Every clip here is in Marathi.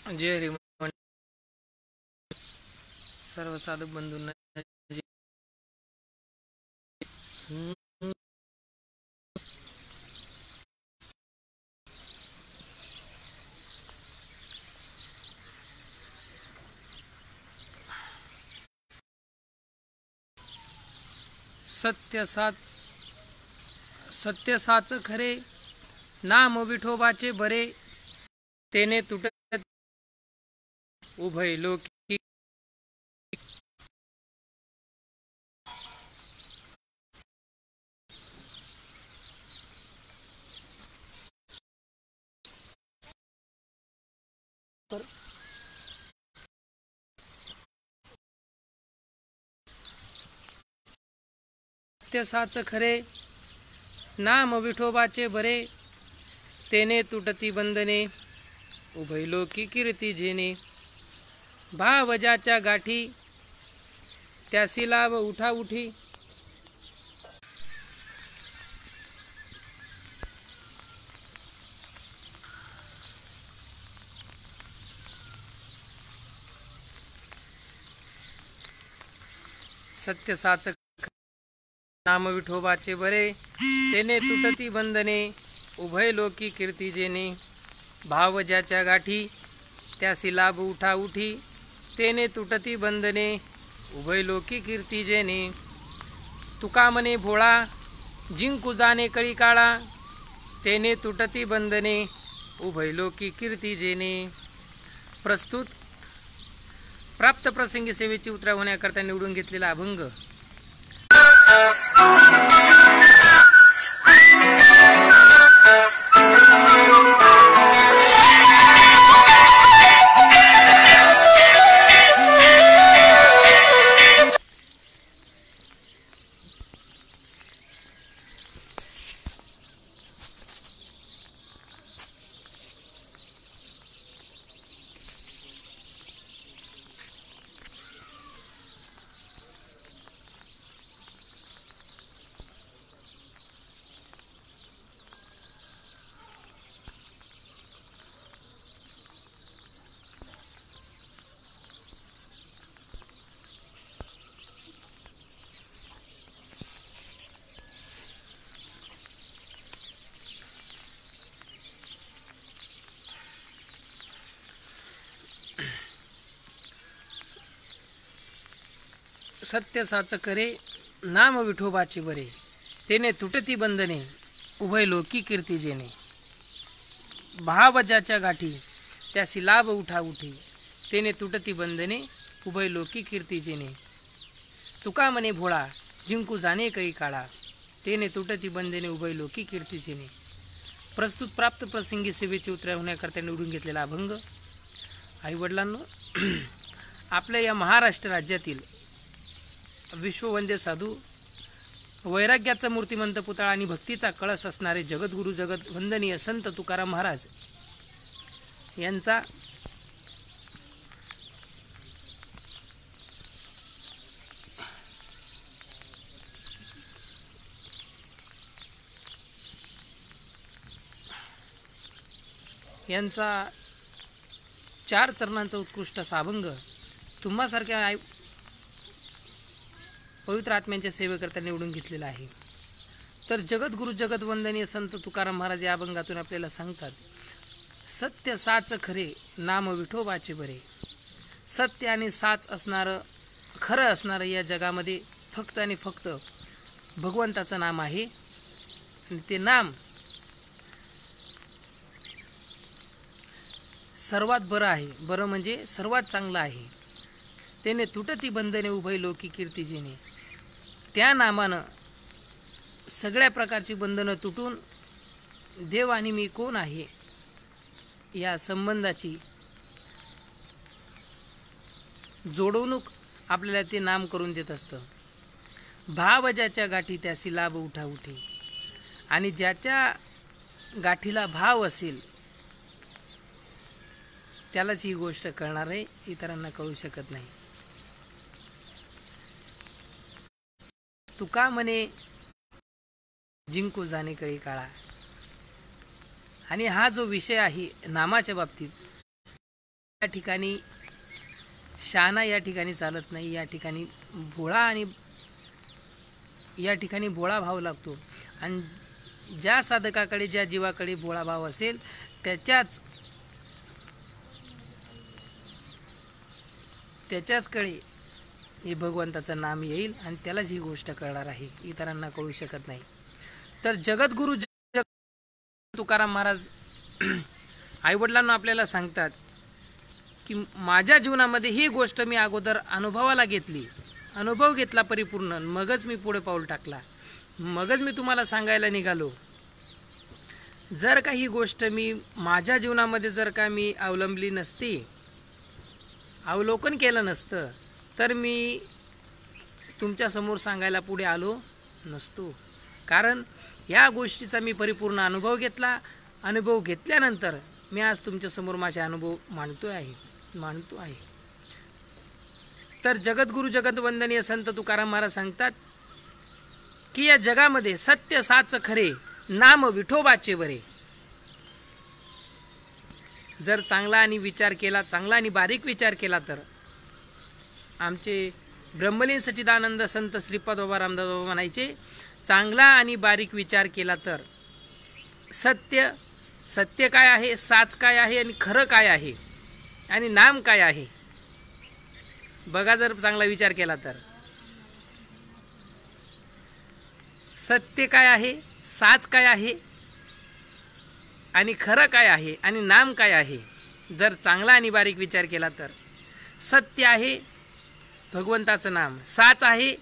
जय हरी सर्व साधक बंधूंना सत्य साच खरे नाम विठोबाचे बरे तेने तुटत उभय लोकी सत्य साच खरे नाम विठोबाचे बरे तेने तुटती बंधने उभय लोकी कीर्ती जेने भाव ज्याच्या गाठी त्यासी लाभ उठा उठी सत्य साच नाम विठोबाचे बरे तेने तुटती बंधने उभय लोकी कीर्ती जेने भाव ज्याच्या गाठी त्यासी लाभ उठा उठी तेने तुटती बंधने उभय लोकी कीर्ती जेने तुका मने भोळा जिंकू जाणे कळी काळा तेने तुटती बंधने उभय लोकी कीर्ती जेने। प्रस्तुत प्राप्त प्रसंगी सेवेची उतरा होण्याकरता निवडून घेतलेला अभंग। सत्य साच करे नाम विठोबाचे बरे तेने तुटती बंधने उभय लोकी कीर्ती जेने भाव ज्याच्या गाठी त्यासी लाभ उठा उठी तेने तुटती बंधने उभय लोकी कीर्ती जेने तुका मने भोळा जिंकू जाणे कळी काळा तेने तुटती बंधने उभय लोकी कीर्ती जेने। प्रस्तुत प्राप्त प्रसंगी सेवेची उतरा होण्याकरता निवडून घेतलेला अभंग। आई वडिलांनो, आपल्या या महाराष्ट्र राज्यातील विश्ववंद्य साधू, वैराग्याचा मूर्तिमंत पुतळा आणि भक्तीचा कळस असणारे जगद्गुरु जगत वंदनीय संत तुकाराम महाराज यांचा चार चरणांचा उत्कृष्ट असा अभंग तुम्हासारख्या पवित्र आत्म्यांच्या सेवेकरता निवडून घेतलेला आहे। तर जगद्गुरु जगत वंदनीय संत तुकाराम महाराज या अभंगातून आपल्याला सांगतात, सत्य साच खरे नाम विठोबाचे बरे। सत्य आणि साच असणारं, खरं असणारं या जगामध्ये फक्त आणि फक्त भगवंताचं नाम आहे आणि ते नाम सर्वात बरं आहे। बरं म्हणजे सर्वात चांगलं आहे। तेने तुटती बंधने उभय लोकी कीर्ती जेने, त्या नामानं सगळ्या प्रकारची बंधनं तुटून देव आणि मी कोण आहे या संबंधाची जोडवणूक आपल्याला ते नाम करून देत असतं। भाव ज्याच्या गाठी त्यासी लाभ उठा उठी, आणि ज्याच्या गाठीला भाव असेल त्यालाच ही गोष्ट कळणार आहे, इतरांना कळू शकत नाही। तुका मने जिंकू जाणे कळी काळा, आणि हा जो विषय आहे नामाच्या बाबतीत, या ठिकाणी शहाणा या ठिकाणी चालत नाही, या ठिकाणी भोळा भाव लागतो. आणि ज्या साधकाकडे, ज्या जीवाकडे भोळा भाव असेल त्याच्याचकडे हे भगवंताचं नाम येईल आणि त्यालाच ही गोष्ट कळणार आहे, इतरांना कळू शकत नाही. तर जगद्गुरु तुकाराम महाराज आईवडिलांना आपल्याला सांगतात की माझ्या जीवनामध्ये ही गोष्ट मी अगोदर अनुभवाला घेतली, अनुभव घेतला परिपूर्ण, मगच मी पुढे पाऊल टाकला, मगच मी तुम्हाला सांगायला निघालो. जर का ही गोष्ट मी माझ्या जीवनामध्ये जर का मी अवलंबली नसती, अवलोकन केलं नसतं, तर मी तुमच्यासमोर सांगायला पुढे आलो नसतो. कारण या गोष्टीचा मी परिपूर्ण अनुभव घेतला. अनुभव घेतल्यानंतर मी आज तुमच्यासमोर माझे अनुभव मांडतो आहे. तर जगद्गुरु जगतवंदनीय संत तुकाराम महाराज सांगतात की या जगामध्ये सत्य साच खरे, नाम विठोबाचे बरे. जर चांगला आणि विचार केला, चांगला आणि बारीक विचार केला, तर आमचे ब्रह्मलीन सच्चिदानंद संत श्रीपाद बाबा रामदास बाबा म्हणायचे, चांगला आणि बारीक विचार केला तर सत्य काय आहे, साच काय आहे आणि खरं काय आहे आणि नाम काय आहे. बघा, जर चांगला विचार केला तर सत्य काय आहे, साच काय आहे आणि खरं काय आहे आणि नाम काय आहे. जर चांगला आणि बारीक विचार केला तर सत्य आहे भगवंताचं नाम, साच आहे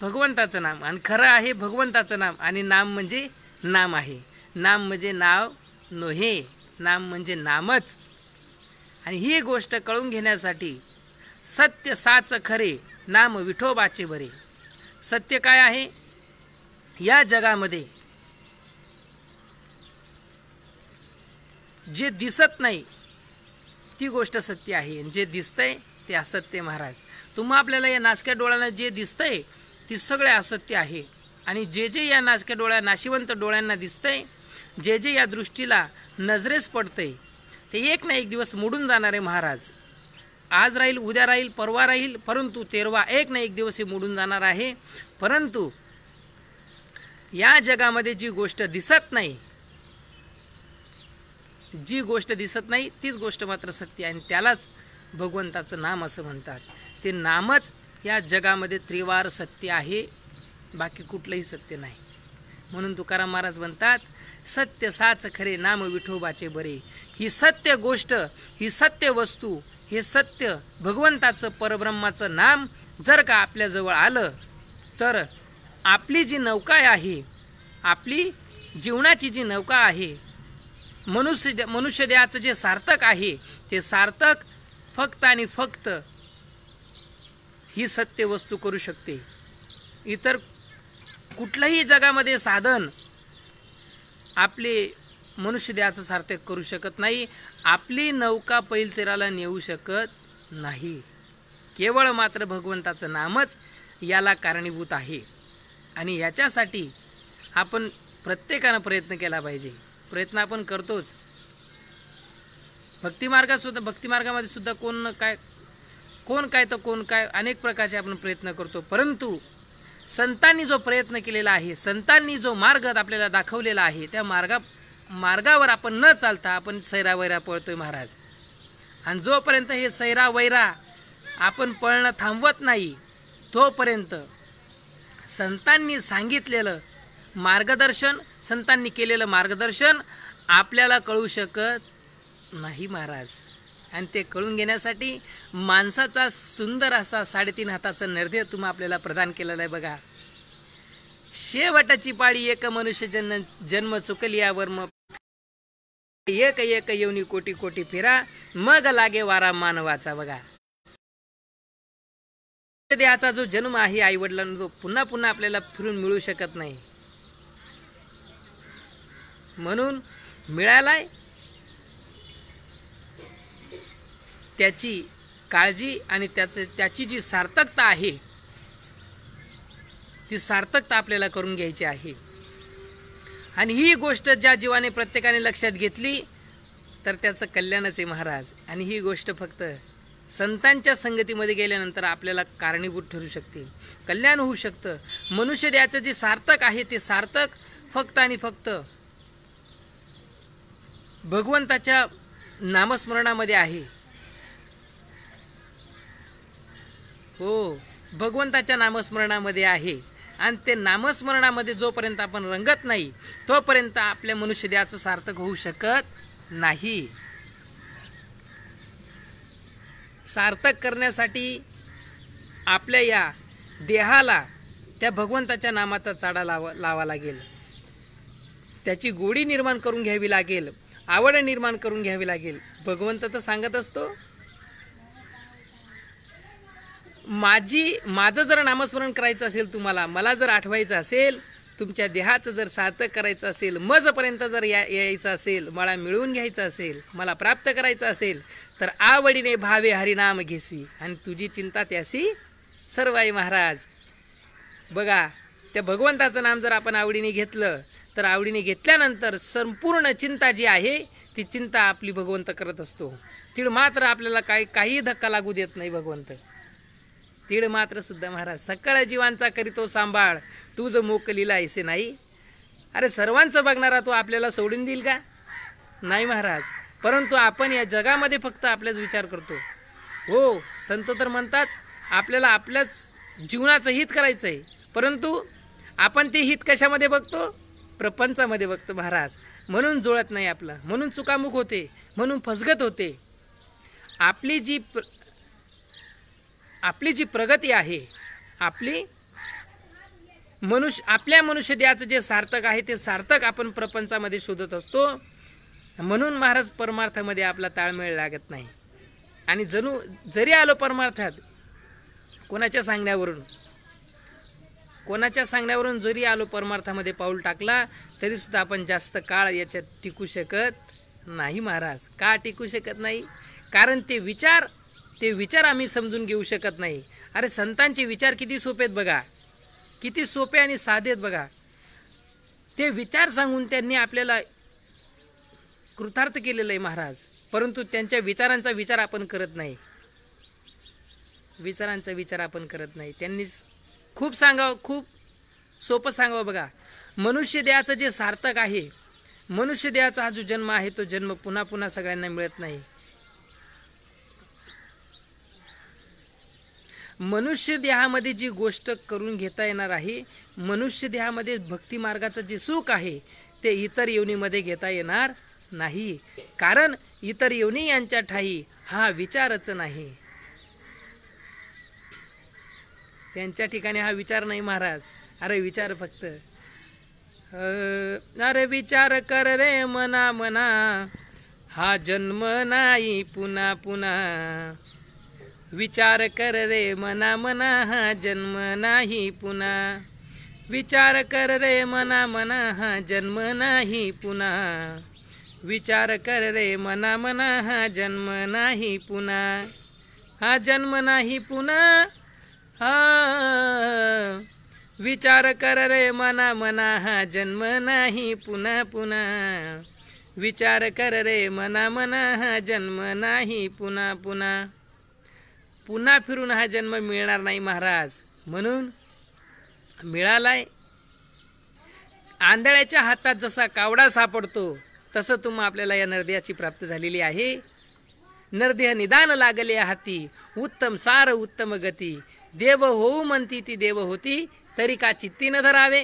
भगवंताचं नाम आणि खरं आहे भगवंताचं नाम आणि नाम म्हणजे नाम आहे. नाम म्हणजे नाव नव्हे, नाम म्हणजे नामच. आणि ही गोष्ट कळून घेण्यासाठी सत्य साच खरे, नाम विठोबाचे बरे. सत्य काय आहे? या जगामध्ये जे दिसत नाही ती गोष्ट सत्य आहे, जे दिसतंय ते असत्य. महाराज, तुम्हा आपल्याला या नासक्या डोळ्यांना जे दिसतंय ती सगळे असत्य आहे. आणि जे या नासक्या डोळ्या, नाशिवंत डोळ्यांना दिसतंय, जे या दृष्टीला नजरेस पडतंय, ते एक ना एक दिवस मोडून जाणार आहे. महाराज, आज राहील, उद्या राहील, परवा राहील, परंतु तेरवा एक ना एक दिवस हे मोडून जाणार आहे. परंतु या जगामध्ये जी गोष्ट दिसत नाही, तीच गोष्ट मात्र सत्य आहे आणि त्यालाच भगवंताचं नाम असं म्हणतात. ते नामच या जगामध्ये त्रिवार सत्य आहे, बाकी कुठलंही सत्य नाही. म्हणून तुकाराम महाराज म्हणतात, सत्य साच खरे, नाम विठोबाचे बरे. ही सत्य गोष्ट, ही सत्य वस्तू, हे सत्य भगवंताचं परब्रह्माचं नाम जर का आपल्याजवळ आलं तर आपली जी नौका आहे, आपली जीवनाची जी नौका आहे, मनुष्यदेहाचं जे सार्थक आहे, ते सार्थक फक्त आणि फक्त ही सत्य वस्तू करू शकते. इतर कुठलंही जगामध्ये साधन आपले मनुष्यदेहाचं सार्थक करू शकत नाही. आपली नौका पैल तीराला नेऊ शकत नाही. केवळ मात्र भगवंताचं नामच याला कारणीभूत आहे. आणि याच्यासाठी आपण प्रत्येकानं प्रयत्न केला पाहिजे. प्रयत्न आपण करतोच. भक्तिमार्गामध्ये सुद्धा कोण काय अनेक प्रकारचे आपण प्रयत्न करतो. परंतु संतांनी जो प्रयत्न केलेला आहे, संतांनी जो मार्ग आपल्याला दाखवलेला आहे, त्या मार्गावर आपण न चालता आपण सैरावैरा पळतोय. महाराज, आणि जोपर्यंत हे सैरावैरा आपण पळणं थांबवत नाही, तोपर्यंत संतांनी सांगितलेलं मार्गदर्शन, संतांनी केलेलं मार्गदर्शन आपल्याला कळू शकत नाही. महाराज, आणि ते कळून घेण्यासाठी माणसाचा सुंदर असा 3.5 हाताचा निर्धय तुम्ही आपल्याला प्रदान केलेला आहे. बघा, शेवटाची पाळी एक मनुष्य जन्म चुकली यावर मग एक येऊनी कोटी कोटी फिरा, मग लागे वारा मानवाचा. बघा, देहाचा जो जन्म आहे आई वडिलांना, तो पुन्हा पुन्हा आपल्याला फिरून मिळू शकत नाही. म्हणून मिळालाय त्याची काळजी आणि त्याची जी सार्थकता आहे, ती सार्थकता आपल्याला करून घ्यायची आहे. आणि ही गोष्ट ज्या जीवाने प्रत्येकाने लक्षात घेतली तर त्याचं कल्याणच आहे महाराज. आणि ही गोष्ट फक्त संतांच्या संगतीमध्ये गेल्यानंतर आपल्याला कारणीभूत ठरू शकते, कल्याण होऊ शकतं. मनुष्य देहाचं जे सार्थक आहे ते सार्थक फक्त आणि फक्त भगवंताच्या नामस्मरणामध्ये आहे. हो, भगवंताच्या नामस्मरणामध्ये आहे. आणि ते नामस्मरणामध्ये जोपर्यंत आपण रंगत नाही तोपर्यंत आपल्या मनुष्य देहाचं सार्थक होऊ शकत नाही. सार्थक करण्यासाठी आपल्या या देहाला त्या भगवंताच्या नामाचा चाडा लावा लागेल, त्याची गोडी निर्माण करून घ्यावी लागेल, आवड निर्माण करून घ्यावी लागेल. भगवंत तर सांगत असतो, माझं जर नामस्मरण करायचं असेल, तुम्हाला मला जर आठवायचं असेल, तुमच्या देहाचं जर सार्थक करायचं असेल, मजपर्यंत जर यायचं असेल, मला मिळवून घ्यायचं असेल, मला प्राप्त करायचं असेल, तर आवडीने भावे हरिनाम घेसी आणि तुझी चिंता त्यासी सर्व आहे महाराज. बघा, त्या भगवंताचं नाम जर आपण आवडीने घेतलं तर आवडीने घेतल्यानंतर संपूर्ण चिंता जी आहे ती चिंता आपली भगवंत करत असतो. तीळ मात्र आपल्याला काही धक्का लागू देत नाही भगवंत. तीळ मात्र सुद्धा महाराज सकळ जीवांचा करीतो सांभाळ, तुझं मोकलीला ऐसे नाही. अरे सर्वांचं बघणारा तो आपल्याला सोडून देईल का? नाही महाराज. परंतु आपण या जगामध्ये फक्त आपल्याच विचार करतो. हो, संत तर म्हणतात आपल्याला आपल्याच जीवनाचं हित करायचं आहे, परंतु आपण ते हित कशामध्ये बघतो? प्रपंचामध्ये बघतो महाराज. म्हणून जुळत नाही आपलं, म्हणून चुकामुक होते, म्हणून फसगत होते. आपली जी प्रगती आहे, आपल्या मनुष्य देहाचं जे सार्थक आहे ते सार्थक आपण प्रपंचामध्ये शोधत असतो. म्हणून महाराज परमार्थामध्ये आपला ताळमेळ लागत नाही. आणि जरी आलो परमार्थात कोणाच्या सांगण्यावरून जरी आलो परमार्थामध्ये पाऊल टाकला तरी सुद्धा आपण जास्त काळ याच्यात टिकू शकत नाही महाराज. का टिकू शकत नाही? कारण ते विचार आम्ही समजून घेऊ शकत नाही. अरे संतांचे विचार किती सोपे आहेत बघा, किती सोपे आणि साधे आहेत बघा. ते विचार सांगून त्यांनी आपल्याला कृतार्थ केलेलं आहे महाराज. परंतु त्यांच्या विचारांचा विचार आपण करत नाही. त्यांनी खूप सोपं सांगावं बघा. मनुष्य देहाचं जे सार्थक आहे, मनुष्य देहाचा हा जो जन्म आहे तो जन्म पुन्हा पुन्हा सगळ्यांना मिळत नाही. मनुष्य देहामध्ये जी गोष्ट करून घेता येणार आहे, मनुष्य देहामध्ये भक्ती मार्गाचं जे सुख आहे ते इतर योनीमध्ये घेता येणार नाही. कारण इतर योनी यांच्या ठाई हा विचारच नाही. त्यांच्या ठिकाणी हा विचार नाही महाराज. अरे विचार फक्त अरे विचार कर रे मना मना, हा जन्म नाही पुन्हा पुन्हा. विचार कर रे मना मना, हा जन्म नाही पुन्हा. विचार कर रे मना मना, हा जन्म नाही पुन्हा. विचार कर रे मना मना, हा जन्म नाही पुन्हा. हा जन्म नाही पुन्हा. हा विचार कर रे मना मना, हा जन्म नाही पुन्हा पुन्हा. विचार कर रे मना मना, हा जन्म नाही पुन्हा पुन्हा. पुन्हा फिरून हा जन्म मिळणार नाही महाराज. म्हणून मिळालाय. आंधळ्याच्या हातात जसा कावडा सापडतो तसं आपल्याला या नरदेहाची प्राप्त झालेली आहे. नरदेह निदान लागले हाती, उत्तम सार उत्तम गती. देव होऊ म्हणती ती देव होती, तरी का चित्ती न धरावे?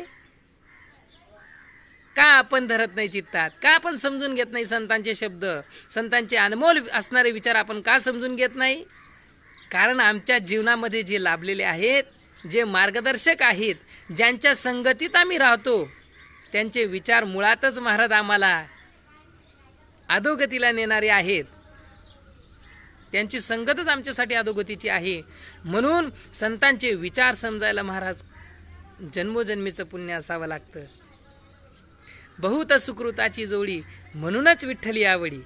का आपण धरत नाही चित्तात? का आपण समजून घेत नाही संतांचे शब्द, संतांचे अनमोल असणारे विचार आपण का समजून घेत नाही? कारण आमच्या जीवनामध्ये जे लाभलेले आहेत, जे मार्गदर्शक आहेत, ज्यांच्या संगतीत आम्ही राहतो, त्यांचे विचार मुळातच महाराज आम्हाला अधोगतीला नेणारे आहेत. त्यांची संगतच आमच्यासाठी अधोगतीची आहे. म्हणून संतांचे विचार समजायला महाराज जन्मोजन्मीचं पुण्य असावं लागतं. बहुत सुकृताची जोडी, म्हणूनच विठ्ठली आवडी.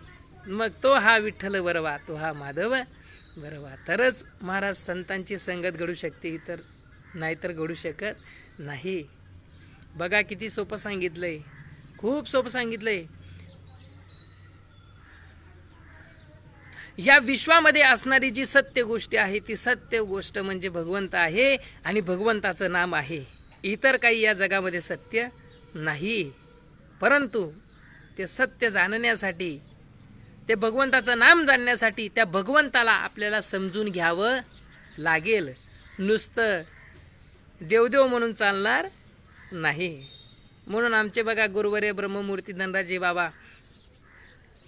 मग तो हा विठ्ठल बरवा, तो हा माधव बरवा. तरच महाराज संतांची संगत घडू शकते, इतर नाहीतर घडू शकत नाही. बघा किती सोपं सांगितलंय, खूप सोपं सांगितलंय. या विश्वामध्ये असणारी जी सत्य गोष्ट आहे ती सत्य गोष्ट म्हणजे भगवंत आहे आणि भगवंताचं नाम आहे. इतर काही या जगामध्ये सत्य नाही. परंतु ते सत्य जाणण्यासाठी, ते भगवंताचं नाम जाणण्यासाठी त्या भगवंताला आपल्याला समजून घ्यावं लागेल. नुसतं देवदेव म्हणून चालणार नाही. म्हणून आमचे बघा गुरुवर्य ब्रह्ममूर्ती धनराजी बाबा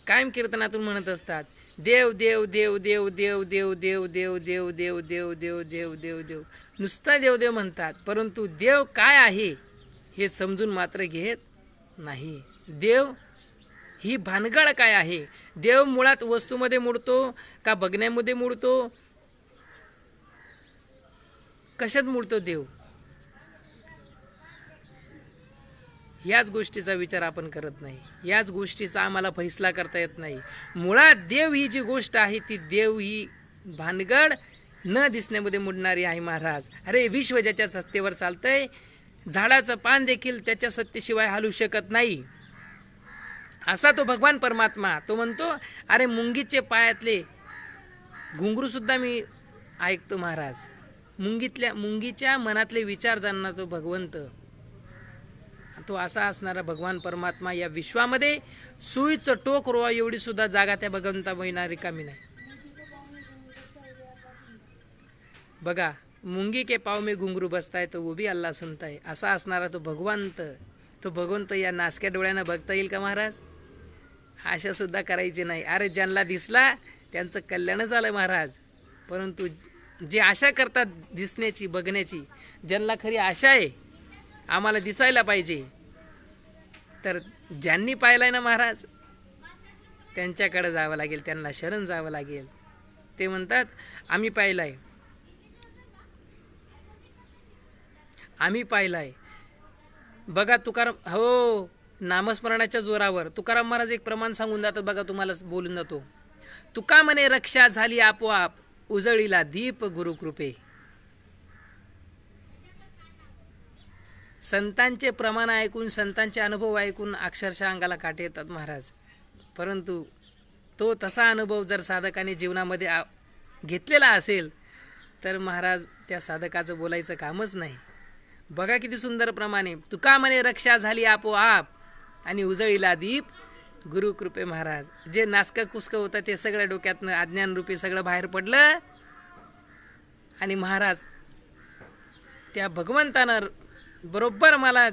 कायम कीर्तनातून म्हणत असतात, देव देव देव देव देव देव देव देव देव देव देव देव देव देव देव. नुसतं देवदेव म्हणतात, परंतु देव काय आहे हे समजून मात्र घेत नाही. देव ही भानगड काय आहे? देव मुळात वस्तूमध्ये मूडतो का बघण्यामध्ये मूडतो? कशात मूडतो देव? याच गोष्टीचा विचार आपण करत नाही. याच गोष्टीचा आम्हाला फैसला करता येत नाही. मुळात देव ही जी गोष्ट आहे ती देव ही भानगड न दिसण्यामध्ये मुडणारी आहे महाराज. अरे विश्व ज्याच्या सत्तेवर चालतंय, झाडाचं पान देखील त्याच्या सत्तेशिवाय हलू शकत नाही. असा तो भगवान परमात्मा. तो म्हणतो, अरे मुंगीचे पायातले घुंगरू सुद्धा मी ऐकतो महाराज. मुंगीच्या मनातले विचार जाणणार तो भगवंत. तो असा असणारा भगवान परमात्मा या विश्वामध्ये सुईचं टोक रोवा एवढी सुद्धा जागा त्या भगवंता महिना रिकामी नाही. बघा, मुंगी के पाव में घुंगरू बसताय तो वो भी अल्लाह सुनताय. असा असणारा तो भगवंत. तो भगवंत या नासक्या डोळ्यानं बघता येईल का महाराज? आशा सुद्धा करायची नाही. अरे ज्यांना दिसला त्यांचं कल्याण झालं महाराज. परंतु जे आशा करतात दिसण्याची, बघण्याची, ज्यांना खरी आशा आहे आम्हाला दिसायला पाहिजे, तर ज्यांनी पाहिलाय ना महाराज त्यांच्याकडे जावं लागेल, त्यांना शरण जावं लागेल. ते म्हणतात आम्ही पाहिलाय, आम्ही पाहिलाय. बघा तुकाराम, हो, नामस्मरणाच्या जोरावर तुकाराम महाराज एक प्रमाण सांगून जातात बघा. तुम्हाला बोलून जातो, तुका म्हणे रक्षा झाली आपोआप, उजळीला दीप गुरुकृपे. संतांचे प्रमाण ऐकून, संतांचे अनुभव ऐकून अक्षरशः अंगाला काटे येतात महाराज. परंतु तो तसा अनुभव जर साधकाने जीवनामध्ये घेतलेला असेल तर महाराज त्या साधकाचं बोलायचं कामच नाही. बघा किती सुंदर प्रमाणे, तुका म्हणे रक्षा झाली आपोआप आणि उजळीला दीप गुरुकृपे. महाराज जे नासकं कुसकं होतं ते सगळं डोक्यातनं अज्ञान रूपी सगळं बाहेर पडलं आणि महाराज त्या भगवंतानं बरोबर मला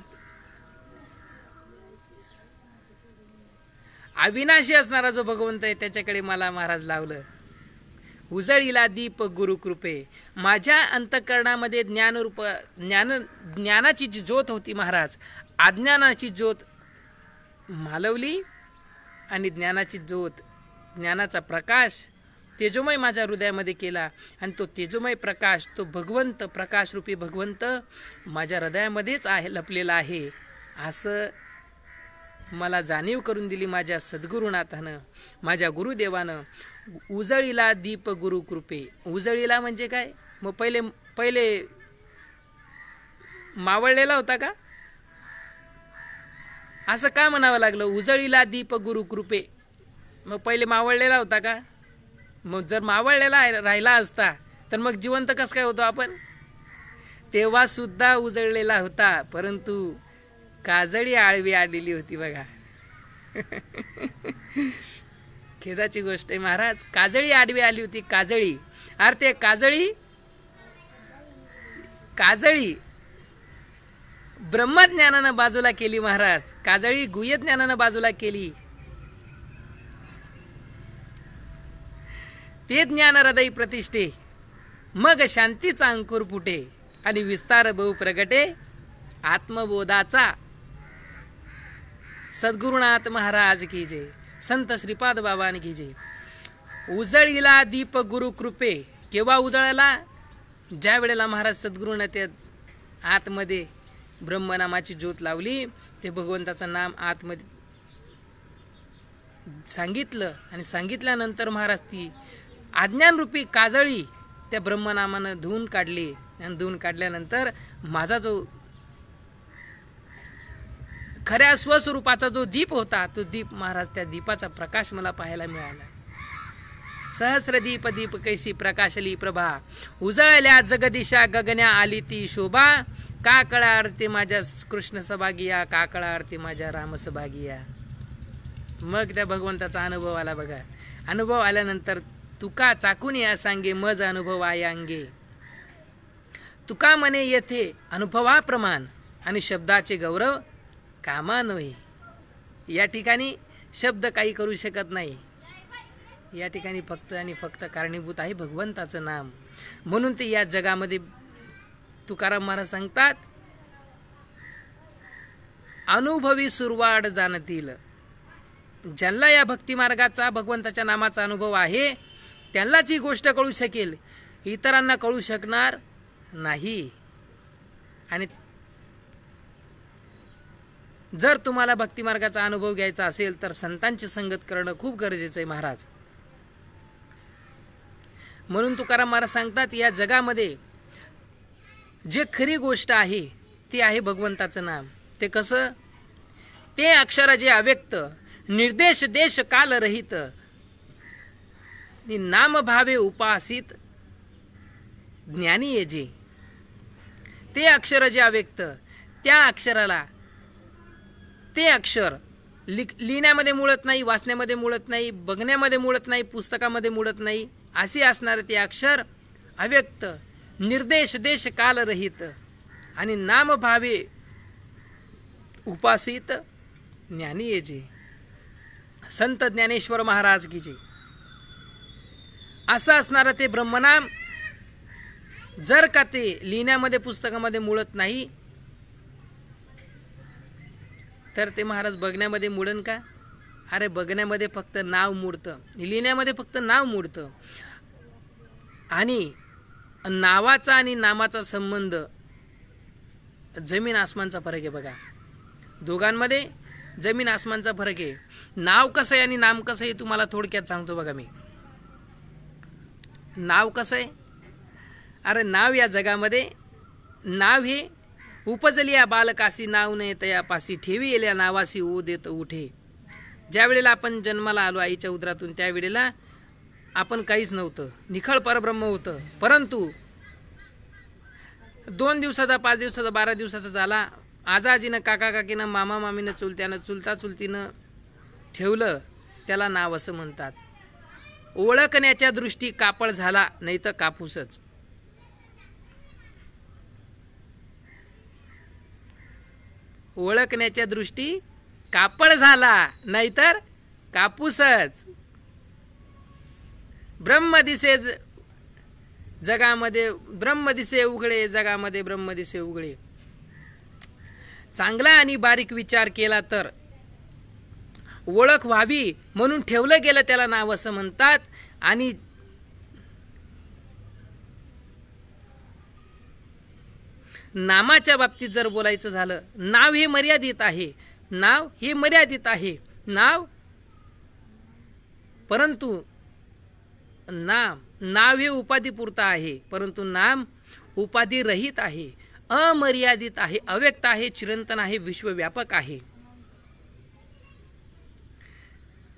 अविनाशी असणारा जो भगवंत आहे त्याच्याकडे मला महाराज लावलं. उजळीला दीप गुरुकृपे. माझ्या अंतःकरणामध्ये ज्ञानाची जी ज्योत होती महाराज, अज्ञानाची ज्योत मालवली आणि ज्ञानाची ज्योत, ज्ञानाचा प्रकाश तेजोमय माझ्या हृदयामध्ये केला. आणि तो तेजोमय प्रकाश, तो भगवंत, प्रकाशरूपी भगवंत माझ्या हृदयामध्येच आहे, लपलेला आहे, असं मला जाणीव करून दिली माझ्या सद्गुरुनाथानं, माझ्या गुरुदेवानं. उजळीला दीप गुरुकृपे. उजळीला म्हणजे काय? मग पहिले मावळलेला होता का? असं का म्हणावं लागलं? उजळीला दीप गुरुकृपे. मग पहिले मावळलेला होता का? मग जर मावळलेला राहिला असता तर मग जिवंत कसं काय होतो आपण? तेव्हा सुद्धा उजळलेला होता, परंतु काजळी आळवी आलेली होती बघा. खेदाची गोष्ट आहे महाराज. काजळी आडवी आली होती. काजळी, अरे ते काजळी ब्रह्मज्ञानानं बाजूला केली महाराज. काजळी गुह्य ज्ञानानं बाजूला केली. ते ज्ञान हृदय प्रतिष्ठे, मग शांतीचा अंकुर फुटे आणि विस्तार बहु प्रगटे आत्मबोधाचा. सद्गुरुनाथ महाराज की जय. संत श्रीपाद बाबांनी की जय. उजळीला दीप गुरुकृपे. केव्हा उजळला? ज्या वेळेला महाराज सद्गुरूने त्या आतमध्ये ब्रह्मनामाची ज्योत लावली, ते भगवंताचं नाम आतमध्ये सांगितलं आणि सांगितल्यानंतर महाराज ती अज्ञानरूपी काजळी त्या ब्रह्मनामानं धुवून काढली. आणि धुवून काढल्यानंतर माझा जो खऱ्या स्वस्वरूपाचा जो दीप होता, तो दीप महाराज, त्या दीपाचा प्रकाश मला पाहायला मिळाला. सहस्रदीप दीप कैसी प्रकाशली प्रभा, उजळल्या जगदिशा गगन्या आली ती शोभा, का कळा आरती माझ्या कृष्ण सभागिया, का कळा आरती माझ्या राम सभागिया. मग त्या भगवंताचा अनुभव आला बघा. अनुभव आल्यानंतर तुका चाकून या सांगे मज अनुभव आया अंगे. तुका म्हणे येथे अनुभवाप्रमाण आणि शब्दाचे गौरव कामा नव्हे. या ठिकाणी शब्द काही करू शकत नाही. या ठिकाणी फक्त आणि फक्त कारणीभूत आहे भगवंताचं नाम. म्हणून ते या जगामध्ये तुकाराम महाराज सांगतात, अनुभवी सुरवाड जाणतील. ज्यांना या भक्ती मार्गाचा भगवंताच्या नामाचा अनुभव आहे त्यांनाच ही गोष्ट कळू शकेल, इतरांना कळू शकणार नाही. आणि जर तुम्हाला भक्ती मार्गाचा अनुभव घ्यायचा असेल तर संतांची संगत करणं खूप गरजेचं आहे महाराज. म्हणून तुकाराम महाराज सांगतात, या जगामध्ये जे खरी गोष्ट आहे ती आहे भगवंताचं नाम. ते कसं? ते अक्षर जे अव्यक्त, निर्देश देश काल रहित, नाम भावे उपासित ज्ञानी ये जे. ते अक्षर जे अव्यक्त, त्या अक्षराला, ते अक्षर लिहिण्यामध्ये मुळत नाही, वाचण्यामध्ये मुळत नाही, बघण्यामध्ये मुळत नाही, पुस्तकामध्ये मुळत नाही, असे असणारे ते अक्षर अव्यक्त, निर्देश देश काल रहित आणि नाम भावे उपासित ज्ञानी ये जे. संत ज्ञानेश्वर महाराज की जे. असं असणारं ते ब्रह्मनाम जर का ते लिहिण्यामध्ये पुस्तकामध्ये मुळत नाही तर ते महाराज बघण्यामध्ये मुळन का? अरे बघण्यामध्ये फक्त नाव मुडतं, लिहिण्यामध्ये फक्त नाव मुडतं. आणि नावाचा आणि नामाचा संबंध जमीन आसमानचा फरक आहे बघा. दोघांमध्ये जमीन आसमानचा फरक आहे. नाव कसं आहे आणि नाम कसं आहे तुम्हाला थोडक्यात सांगतो बघा मी. नाव कसं आहे? अरे नाव या जगामध्ये, नाव हे उपजलिया बालकासी नाव नये तयापासी, ठेवी येल्या नावासी ओ देत उठे. ज्या वेळेला आपण जन्माला आलो आईच्या उदरातून त्यावेळेला आपण काहीच नव्हतं, निखळ परब्रह्म होतं. परंतु 2 दिवसाचा, 5 दिवसाचा, 12 दिवसाचा झाला, आजाजीनं, काका काकीनं, मामा मामीनं, चुलत्यानं, चुलता चुलतीनं ठेवलं, त्याला नाव असं म्हणतात. ओळखण्याच्या दृष्टी कापळ झाला नाही तर कापूसच. ओळखण्याच्या दृष्टी कापळ झाला नाहीतर कापूसच. ब्रह्मदिसे जगामध्ये ब्रह्मदिसे उघडे, जगामध्ये ब्रह्मदिसे उघडे. चांगला आणि बारीक विचार केला तर ओळख व्हावी म्हणून ठेवलं गेलं त्याला नाव असं म्हणतात. आणि नामाच्या बाबतीत जर बोलायचं झालं, नाव हे मर्यादित आहे, नाव हे मर्यादित आहे. नाव, परंतु नाव हे उपाधीपुरता आहे, परंतु नाम उपाधी रहित आहे, अमर्यादित आहे, अव्यक्त आहे, चिरंतन आहे, विश्वव्यापक आहे.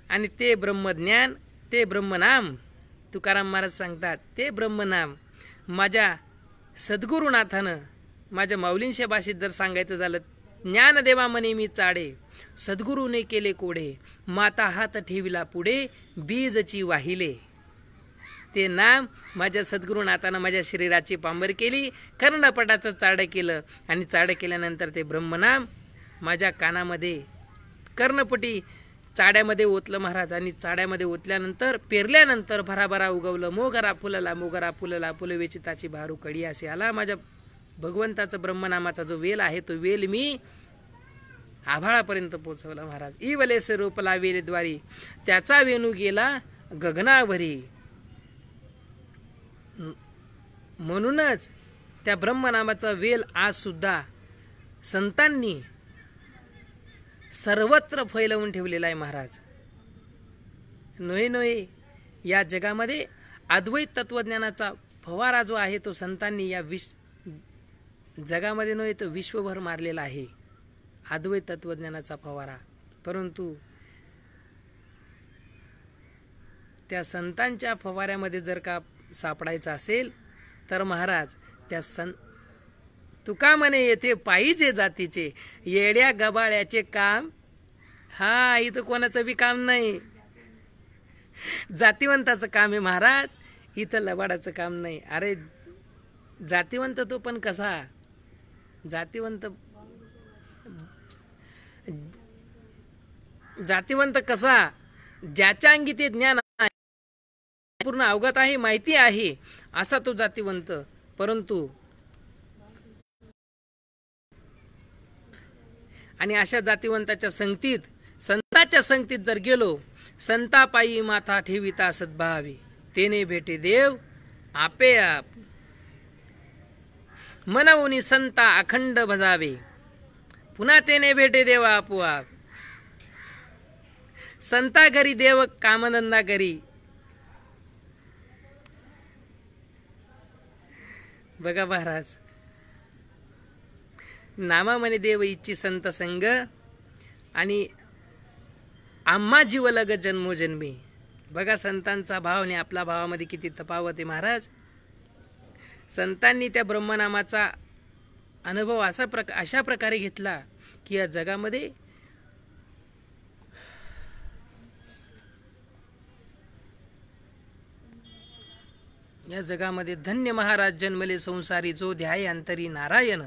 आणि ते ब्रह्मज्ञान, ते ब्रह्मनाम, तुकाराम महाराज सांगतात, ते ब्रह्मनाम माझ्या सद्गुरुनाथानं, माझ्या माऊलींच्या भाषेत जर सांगायचं झालं, ज्ञानदेवा म्हणे मी चाडे, सद्गुरूने केले कोडे, माता हात ठेविला पुढे, बीजची वाहिले. ते नाम माझ्या सद्गुरुनाथानं माझ्या शरीराची पांबर केली, कर्णपटाचं चाड केलं आणि चाड केल्यानंतर ते ब्रह्मनाम माझ्या कानामध्ये, कर्णपटी चाड्यामध्ये ओतलं महाराज. आणि चाड्यामध्ये ओतल्यानंतर, पेरल्यानंतर भराभरा उगवलं, मोगरा फुलला, मोगरा फुलला, फुलवेचिताची भारू कडी असे आला. माझ्या भगवंताचं ब्रह्मनामाचा जो वेल आहे तो वेल मी आभाळापर्यंत पोहोचवला महाराज. इवलेस रोपला वेलद्वारी, त्याचा वेणू गेला गगनावरी. म्हणूनच त्या ब्रह्मनामाचा वेल आज सुद्धा संतांनी सर्वत्र फैलवून ठेवलेला आहे महाराज. नोहे नोहे या जगामध्ये अद्वैत तत्वज्ञानाचा फवारा जो आहे तो संतांनी या जगामध्ये नव्हे तो विश्वभर मारलेला आहे, अद्वैत तत्वज्ञानाचा फवारा. परंतु त्या संतांच्या फवाऱ्यामध्ये जर का सापडायचं असेल तर महाराज त्या तुका म्हणे येथे पाहिजे जातीचे येड्या गबाळ्याचे काम. हा, इथं कोणाचं बी काम नाही, जातीवंताचं काम आहे महाराज, इथं लबाडाचं काम नाही. अरे जातीवंत तो पण कसा जातीवंत कसा, ज्याच्या अंगी ते ज्ञान पूर्ण अवगत आहे, माहिती आहे, असा तो जातीवंत. परंतु आणि अशा जातीवंताच्या संगतीत, संताच्या संगतीत जर गेलो, संतापायी माथा ठेविता सद्भावी, तेने भेटे देव आपे आप. मनवुनी संता अखंड भजावे, पुन्हा तेने भेटे देव आपोआप. संता घरी देव कामधंदा करी. बघा महाराज, नामा म्हणे देव इच्छी संत संग, आणि आम्हा जीव लग जन्मोजन्मी. बघा संतांचा भाव आणि आपला भावामध्ये किती तफावत आहे महाराज. संतांनी त्या ब्रह्मनामाचा अनुभव अशा प्रकारे घेतला की या जगामध्ये धन्य महाराज जन्मले संसारी, जो ध्याय अंतरी नारायण.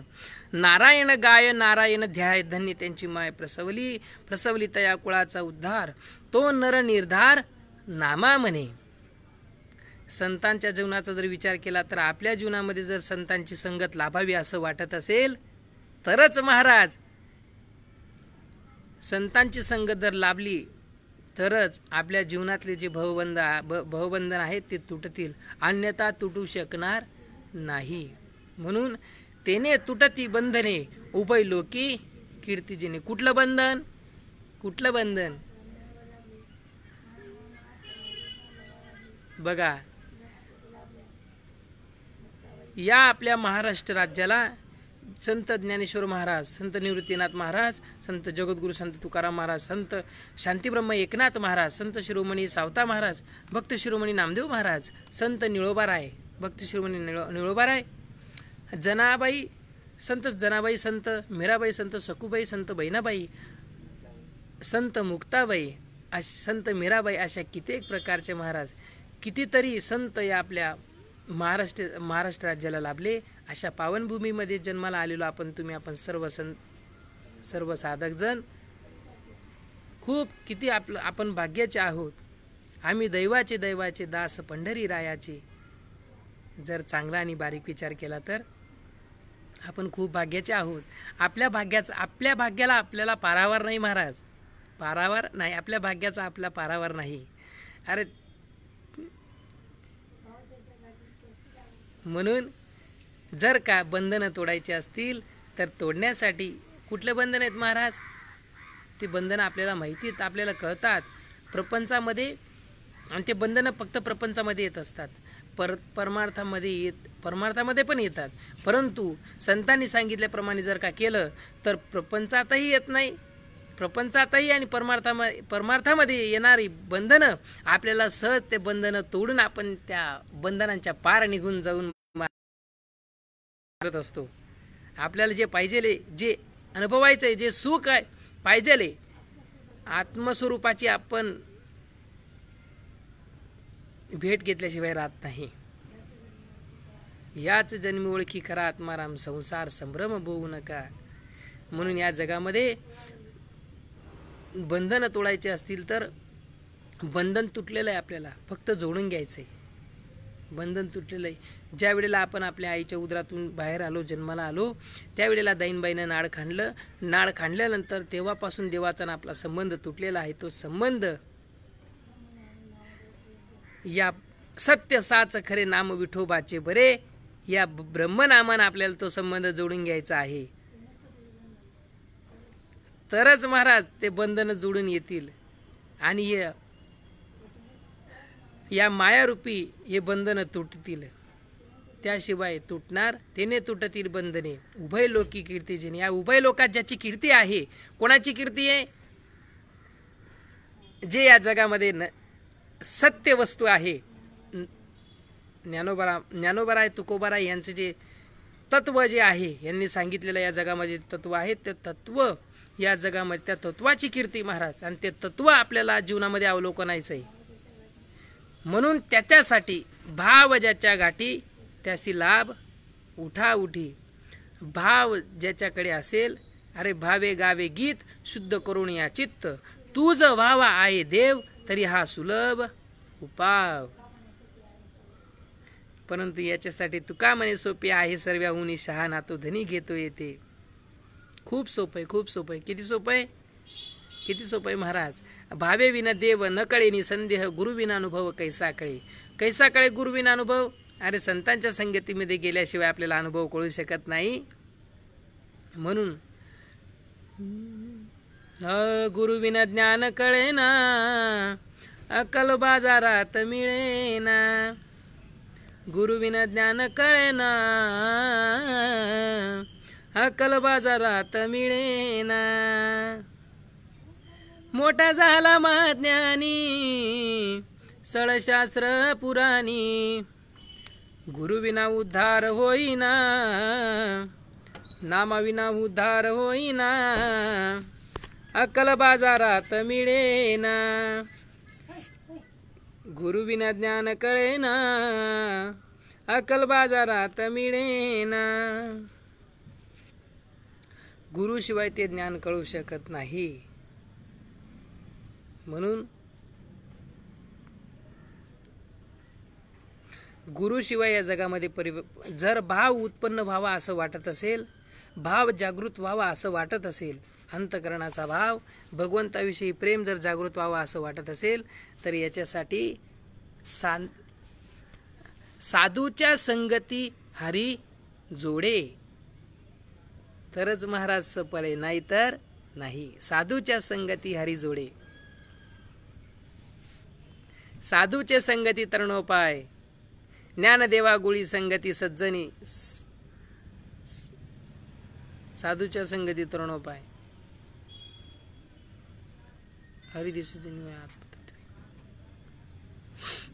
नारायण गाय नारायण ध्याय, धन्य त्यांची माय प्रसवली तया कुळाचा उद्धार. तो नर निर्धार नामा म्हणे. संतांच्या जीवनाचा जर विचार केला तर आपल्या जीवनामध्ये जर संतांची संगत लाभावी असं वाटत असेल तरच महाराज, संतांची संगत जर लाभली तरच आपल्या जीवनातले जे भवबंधन आहेत ते तुटतील, अन्यथा तुटू शकणार नाही. म्हणून तेने तुटती बंधने उभय लोकी कीर्तिजिने. कुठलं बंधन बघा, या आपल्या महाराष्ट्र राज्याला संत ज्ञानेश्वर महाराज, संत निवृत्तीनाथ महाराज, संत जगद्गुरु संत तुकाराम महाराज, संत शांतीब्रह्म एकनाथ महाराज, संत शिरोमणी सावता महाराज, भक्त शिरोमणी नामदेव महाराज, संत निळोबाराय, भक्त शिरोमणी निळोबाराय, जनाबाई, संत जनाबाई, संत मीराबाई, संत सखूबाई, संत बहिणाबाई, संत मुक्ताबाई, संत मीराबाई, अशा कित्येक प्रकारचे महाराज, कितीतरी संत या आपल्या महाराष्ट्र राज्याला लाभले. अशा पावनभूमीमध्ये जन्माला आलेलो आपण सर्व साधक जण किती आपण भाग्याचे आहोत. आम्ही दैवाचे दास पंढरी रायाचे. जर चांगला आणि बारीक विचार केला तर आपण खूप भाग्याचे आहोत. आपल्या भाग्याला आपल्याला पारावर नाही महाराज, पारावर नाही. आपल्या भाग्याचा आपला पारावर नाही. अरे म्हणून जर का बंधनं तोडायची असतील तर तोडण्यासाठी कुठले बंधन आहेत महाराज? ते बंधनं आपल्याला माहिती आहेत, आपल्याला कळतात प्रपंचामध्ये, आणि ते बंधनं फक्त प्रपंचामध्ये येत असतात. परमार्थामध्ये पण येतात. परंतु संतांनी सांगितल्याप्रमाणे जर का केलं तर प्रपंचातही येत नाही. प्रपंचातही आणि परमार्थामध्ये येणारी बंधनं आपल्याला सहज ते बंधनं तोडून आपण त्या बंधनांच्या पार निघून जाऊन करत असतो. आपल्याला जे पाहिजे, जे अनुभवायचंय, जे सुख आहे पाहिजे, आत्मस्वरूपाची आपण भेट घेतल्याशिवाय राहत नाही. याच जन्मी ओळखी खरा आत्माराम, संसार संभ्रम होऊ नका. म्हणून या जगामध्ये बंधन तोडायचे असतील तर बंधन तुटलेलं आहे, आपल्याला फक्त जोडून घ्यायचंय. बंधन तुटलेलं आहे. ज्या वेळेला आपण आपल्या आईच्या उदरातून बाहेर आलो, जन्माला आलो, त्यावेळेला दाईनबाईनं नाळ खांडलं. नाळ खांडल्यानंतर तेव्हापासून देवाचा आपला संबंध तुटलेला आहे. तो संबंध या सत्य साच खरे नाम विठोबाचे बरे, या ब्रह्मनामानं आपल्याला तो संबंध जोडून घ्यायचा आहे. तरच महाराज ते बंधन जोडून येतील आणि या मायारूपी हे बंधन तुटतील. त्याशिवाय तुटणार तेने तुटतील बंधने उभय लोकी कीर्तीजिने. या उभय लोकात ज्याची कीर्ती आहे, कोणाची कीर्ती आहे? जे या जगामध्ये सत्य वस्तू आहे. ज्ञानोबराय तुकोबाराय यांचं जे तत्व जे आहे, यांनी सांगितलेलं या जगामध्ये तत्व आहे, ते तत्व या जगामध्ये, त्या तत्वाची कीर्ती महाराज, आणि ते तत्व आपल्याला जीवनामध्ये अवलोकनायचं आहे. म्हणून त्याच्यासाठी भाव ज्याच्या गाठी त्यासी लाभ उठा उठी. भाव ज्याच्याकडे असेल, अरे भावे गावे गीत शुद्ध करून या चित्त, तुझ व्हावा आहे देव तरी हा सुलभ उपाव. परंतु याच्यासाठी तुका म्हणे सोपे आहे सर्व्याहुनी शहाणा तो धनी घेतो येते. खूप सोपं आहे, खूप सोपं आहे. किती सोपं आहे, किती सोपं आहे महाराज. भावे विना देव न कळेनी संदेह, गुरुविना अनुभव कैसा कळे. कैसा कळे गुरुविना अनुभव. अरे संतांच्या संगतीमध्ये गेल्याशिवाय आपल्याला अनुभव कळू शकत नाही. म्हणून गुरुविना ज्ञान कळेना, अक्कल बाजारात मिळेना. गुरुविना ज्ञान कळेना, अक्कल बाजारात मिळेना. मोठा झाला महाज्ञानी सळशास्त्र पुराणी, गुरुविना उद्धार होईना, नामाविना उद्धार होईना. अक्कल बाजारात मिळेना, गुरुविना ज्ञान कळेना, अक्कल बाजारात मिळेना. गुरुशिवाय ते ज्ञान कळू शकत नाही. म्हणून गुरुशिवाय या जगामध्ये जर भाव उत्पन्न व्हावा असं वाटत असेल, भाव जागृत व्हावा असं वाटत असेल, अंतःकरणाचा भाव, भगवंताविषयी प्रेम जर जागृत व्हावा असं वाटत असेल, तर याच्यासाठी साधूच्या संगती हरी जोडे तरच महाराज सपळे, नाही तर नाही. साधूच्या संगती हरी जोडे. साधूचे संगती तरणोपाय, ज्ञानदेवा गुळी संगती सज्जनी. साधूच्या संगती तरणोपाय,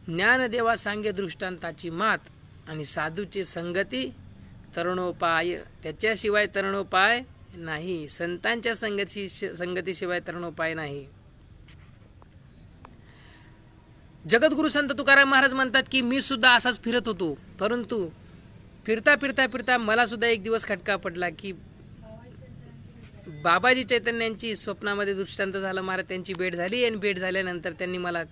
ज्ञानदेवा सांगे दृष्टांताची मात, आणि साधूचे संगती तरणोपाय. त्याच्याशिवाय तरणोपाय नाही. संतांच्या संगतीशिवाय तरणोपाय नाही. जगद्गुरु संत तुकाराम महाराज म्हणतात की मी सुद्धा असाच फिरत होतो, परंतु फिरता फिरता फिरता मला सुद्धा एक दिवस खटका पडला की बाबाजी चैतन्यांची स्वप्नामध्ये दृष्टांत झालं. महाराज त्यांची भेट झाली, आणि भेट झाल्यानंतर त्यांनी मला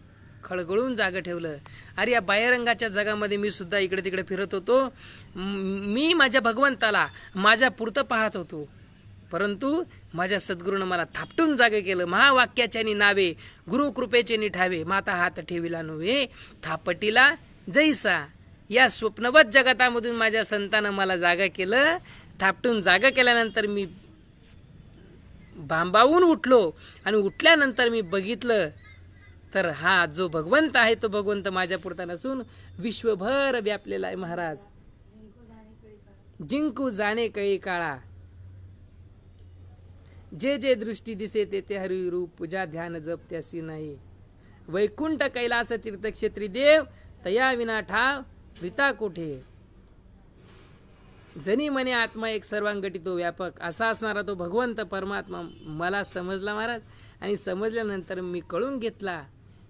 खळगळून जागं ठेवलं. अरे या बाह्यरंगाच्या जगामध्ये मी सुद्धा इकडे तिकडे फिरत होतो. मी माझ्या भगवंताला माझ्या पुरतं पाहत होतो, परंतु माझ्या सद्गुरूनं मला थापटून जागे केलं. महावाक्याच्यानी नावे गुरु कृपेचे निठावे, माता हात ठेविला नव्हे थापटीला जैसा. या स्वप्नवत जगतामधून माझ्या संतानं मला जागा केलं. थापटून जागा केल्यानंतर मी भांबावून उठलो, आणि उठल्यानंतर मी बघितलं तर हा जो भगवंत आहे तो भगवंत माझ्या पुरता नसून विश्वभर व्यापलेला आहे महाराज. जिंकू जाणे कळी काळा, जे जे दृष्टी दिसे ते ते हरी रूप, पूजा ध्यान जप त्यासी नाही. वैकुंठ कैलास तीर्थक्षेत्री देव, तया विना ठाव प्रीता कोठे. जनी मने आत्मा एक सर्वांगटी तो व्यापक, असा असणारा तो भगवंत परमात्मा मला समजला महाराज. आणि समजल्यानंतर मी कळून घेतला.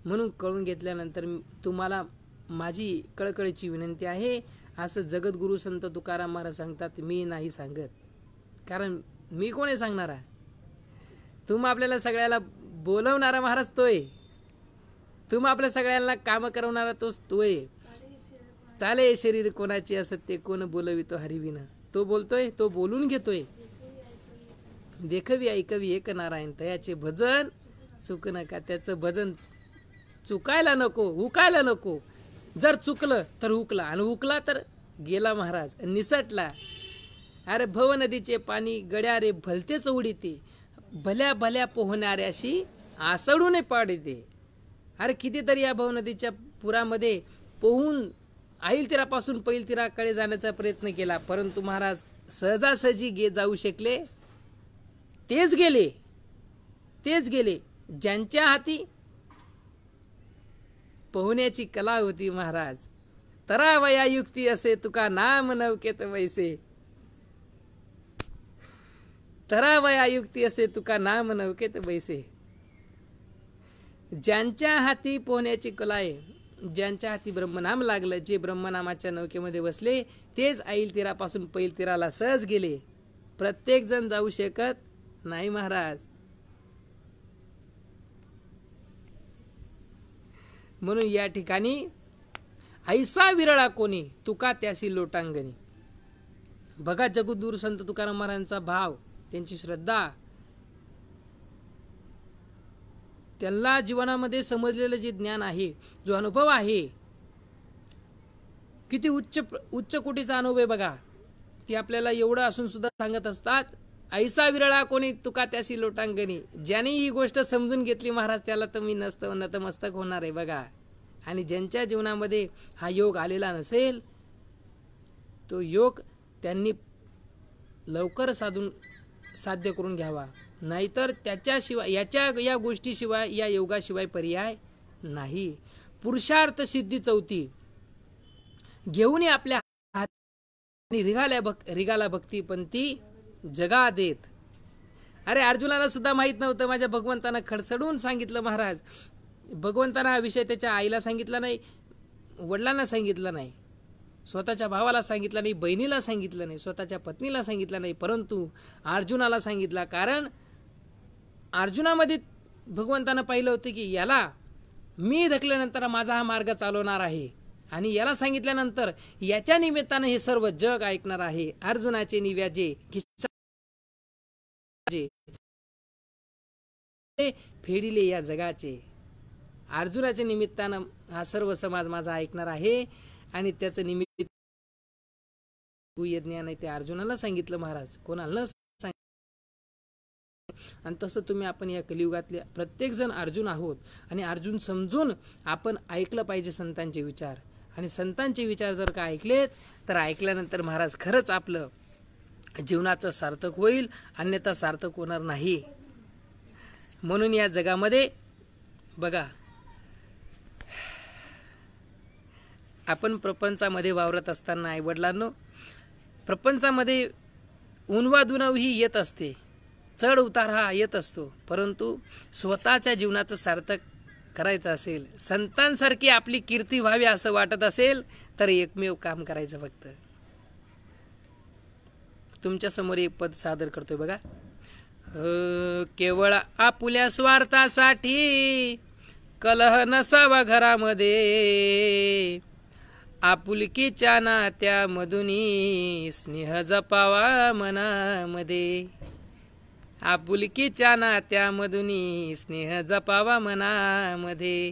म्हणून कळून घेतल्यानंतर तुम्हाला माझी कळकळीची विनंती आहे, असं जगद्गुरु संत तुकाराम महाराज सांगतात. मी नाही सांगत, कारण मी कोण आहे सांगणारा. तुम्ही आपल्याला सगळ्याला बोलवणारा महाराज तोय, तुम्ही आपल्या सगळ्यांना काम करवणारा तोय. चाले शरीर कोणाची असत ते कोण बोलवितो हरिविना. तो बोलतोय, तो बोलून घेतोय. देखवी ऐकवी एक नारायण, तयाचे भजन चुक नका. त्याचं भजन चुकायला नको, हुकायला नको. जर चुकलं तर हुकला, आणि हुकला तर गेला महाराज, निसटला. अरे भव नदीचे पाणी गड्या रे भलतेच उडीते, भल्या भल्या पोहणाऱ्याशी आसडूने पाडते. अरे कितीतरी या भव नदीच्या पुरामध्ये पोहून आईल तीरापासून पैल तीराकडे जाण्याचा प्रयत्न केला, परंतु महाराज सहजासहजी जाऊ शकले. तेच गेले ज्यांच्या हाती पोहण्याची कला होती महाराज. तरावया युक्ती असे तुका नाम नौकेत वैसे. तरावया युक्ती असे तुका नाम नौकेत वैसे. ज्यांच्या हाती पोहण्याची कला आहे, ज्यांच्या हाती ब्रह्मनाम लागलं, जे ब्रह्मनामाच्या नौकेमध्ये बसले, तेच ऐल तीरापासून पैल तीराला सहज गेले. प्रत्येक जण जाऊ शकत नाही महाराज. म्हणून या ठिकाणी ऐसा विरळा कोणी तुका त्यासी लोटांगणी. बघा जगद्गुरु संत तुकाराम महाराजांचा भाव, त्यांची श्रद्धा, त्यांना जीवनामध्ये समजलेलं जे ज्ञान आहे, जो अनुभव आहे, किती उच्च कोटीचा अनुभव आहे बघा. ते आपल्याला एवढं असून सुद्धा सांगत असतात, ऐसा विरळा कोणी तुका त्यासी लोटांगणी. ज्याने ही गोष्ट समजून घेतली महाराज, त्याला तर मी नतमस्तक होणार आहे बघा. आणि ज्यांच्या जीवनामध्ये हा योग आलेला नसेल, तो योग त्यांनी लवकर साध्य करून घ्यावा. नाहीतर त्याच्याशिवाय, या गोष्टीशिवाय, या योगाशिवाय पर्याय नाही. पुरुषार्थ सिद्धी 4 घेऊन आपल्या हाती रिगाला भक्तीपंथी जगा देत. अरे अर्जुनाला सुद्धा माहित नव्हतं, माझ्या भगवंतानं खडसडून सांगितलं महाराज. भगवंतानं हा विषय त्याच्या आईला सांगितला नाही, वडिलांना सांगितलं नाही, स्वतःच्या भावाला सांगितलं नाही, बहिणीला सांगितलं नाही, स्वतःच्या पत्नीला सांगितलं नाही, परंतु अर्जुनाला सांगितला. कारण अर्जुनामध्ये भगवंतानं पाहिलं होतं की याला मी धकल्यानंतर माझा हा मार्ग चालवणार आहे, आणि याला सांगितल्यानंतर याच्या निमित्तानं हे सर्व जग ऐकणार आहे. अर्जुनाचे निव्याजे फेडिले या जगाचे. अर्जुनाच्या निमित्तानं हा सर्व समाज माझा ऐकणार आहे, आणि त्याचं निमित्त यज्ञ नाही ते अर्जुनाला सांगितलं महाराज, कोणाला सांगितलं. आणि तसं तुम्ही आपण या कलियुगातले प्रत्येक जण अर्जुन आहोत, आणि अर्जुन समजून आपण ऐकलं पाहिजे संतांचे विचार. आणि संतांचे विचार जर का ऐकलेत, तर ऐकल्यानंतर महाराज खरंच आपलं जीवनाचं सार्थक होईल, अन्यथा सार्थक होणार नाही. म्हणून या जगामध्ये बघा, आपण प्रपंचामध्ये वावरत असताना आईवडिलांनो, प्रपंचामध्ये उणवा ही येत असते, चढ उतार हा येत असतो. परंतु स्वतःच्या जीवनाचं सार्थक करायचं असेल, संतांसारखी आपली कीर्ती व्हावी असं वाटत असेल, तर एकमेव काम करायचं फक्त. तुमच्या समोर एक पद सादर करतोय बघा. केवळ आपुल्या स्वार्थासाठी कलह नसावा घरामध्ये, आपुलकीच्या नात्यामधून स्नेह जपावा मनामध्ये. आपुलकीच्या नात्यामधून स्नेह जपावा मनामध्ये.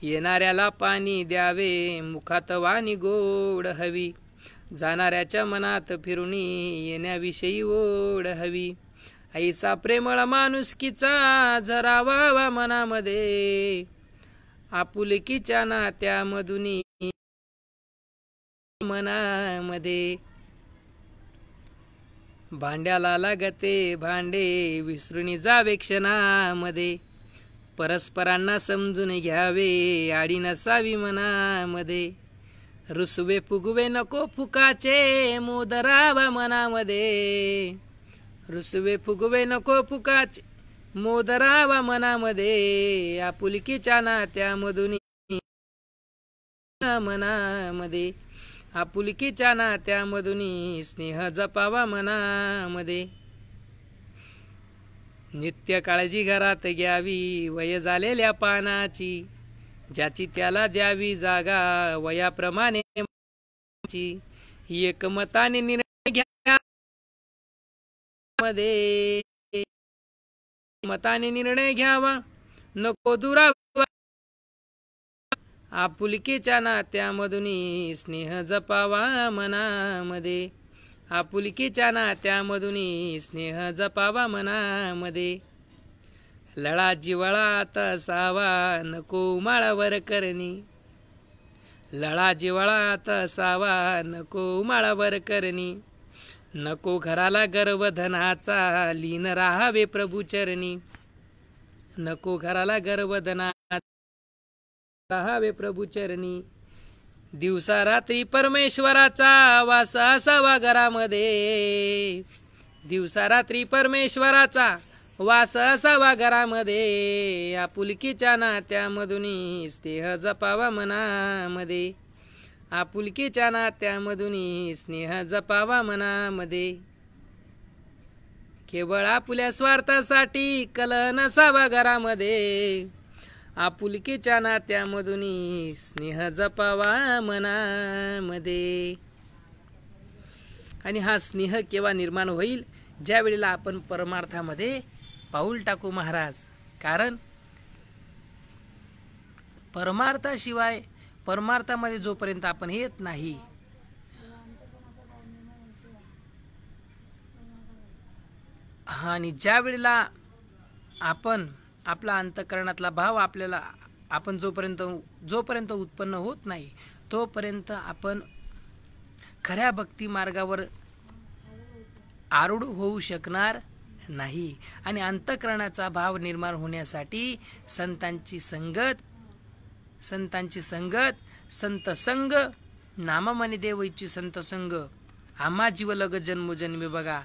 येणाऱ्याला पाणी द्यावे, मुखात वाणी गोड हवी, जाणाऱ्याच्या मनात फिरून येण्याविषयी ओढ हवी. ऐसा प्रेमळ माणुसकीचा झरावा मनामध्ये, आपुलकीच्या नात्यामधून मनामध्ये. भांड्याला लागते भांडे विसरून जावे क्षणामध्ये, परस्परांना समजून घ्यावे आडी नसावी मनामध्ये. रुसवे फुगवे नको फुकाचे मोदरावा मनामध्ये, रुसवे फुगवे नको फुकाचे मोदरावा मनामध्ये. आपुलकीच्या नात्यामधून मनामध्ये, आपुलकीच्या नात्यामधून स्नेह जपावा मनामध्ये. नित्य काळजी घरात घ्यावी वय झालेल्या पानाची, ज्याची त्याला द्यावी जागा वयाप्रमाणे. एकमताने निर्णय घ्या मध्ये, मताने निर्णय घ्यावा नको दुरावा. आपुलकीच्या नात्यामधून स्नेह जपावा मनामध्ये, आपुलकीच्या नात्यामधून स्नेह जपावा मनामध्ये. लळा जिव्हाळात असावा नको माळावर करणी, लळा जिव्हाळात असावा नको माळावर करणी. नको घराला गर्वधनाचा लीन राहावे प्रभुचरणी, नको घराला गर्वधना राहावे प्रभू चरणी. दिवसा रात्री परमेश्वराचा वास असावा घरामध्ये. दिवसा रात्री परमेश्वराचा वास असावा घरामध्ये. आपुलकीच्या नात्यामधून स्नेह जपावा मनामध्ये. आपुलकीच्या नात्यामधून स्नेह जपावा मनामध्ये. केवळ आपुल्या स्वार्थासाठी कलह नसावा घरामध्ये. आपुलकीच्या नात्यामधून स्नेह जपावा मनामध्ये. आणि हा स्नेह केव्हा निर्माण होईल? ज्या वेळेला आपण परमार्थामध्ये पाऊल टाकू महाराज. कारण परमार्थाशिवाय परमार्थामध्ये जोपर्यंत आपण येत नाही, आणि ज्या वेळेला आपण आपला अंतःकरणातला भाव आपण जोपर्यंत उत्पन्न होत नाही तोपर्यंत आपण खऱ्या भक्ती मार्गावर आरूढ होऊ शकणार नाही. आणि अंतःकरणाचा भाव निर्माण होण्यासाठी संतांची संगत संत संग नामामनी देव इच्छी संत संग आम्हा जीव लग जन्मोजन्मी. बघा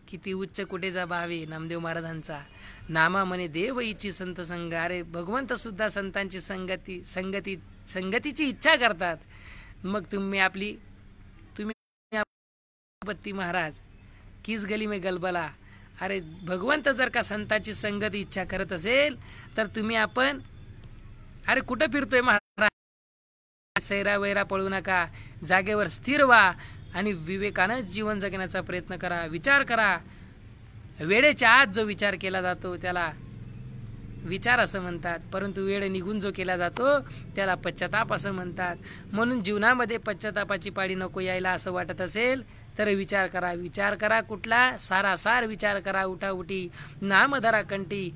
किती उच्च कुठेचा भाव आहे नामदेव महाराजांचा. नामामनी देव इच्छी संत संग. अरे भगवंत सुद्धा संतांची संगतीची इच्छा करतात. मग तुम्ही पत्ती महाराज किस गली में गलबला. अरे भगवंत जर का संतांची संगत इच्छा करत असेल तर आपण अरे कुठं फिरतोय महाराज? सैरा वैरा पळू नका. जागेवर स्थिर व्हा आणि विवेकानं जीवन जगण्याचा प्रयत्न करा. विचार करा. वेळेच्या आत जो विचार केला जातो त्याला विचार असं म्हणतात, परंतु वेळ निघून जो केला जातो त्याला पश्चाताप असं म्हणतात. म्हणून जीवनामध्ये पश्चातापाची पाळी नको यायला असं वाटत असेल तर विचार करा. विचार करा कुठला? सारासार विचार करा. उठाउठी नामधरा कंठी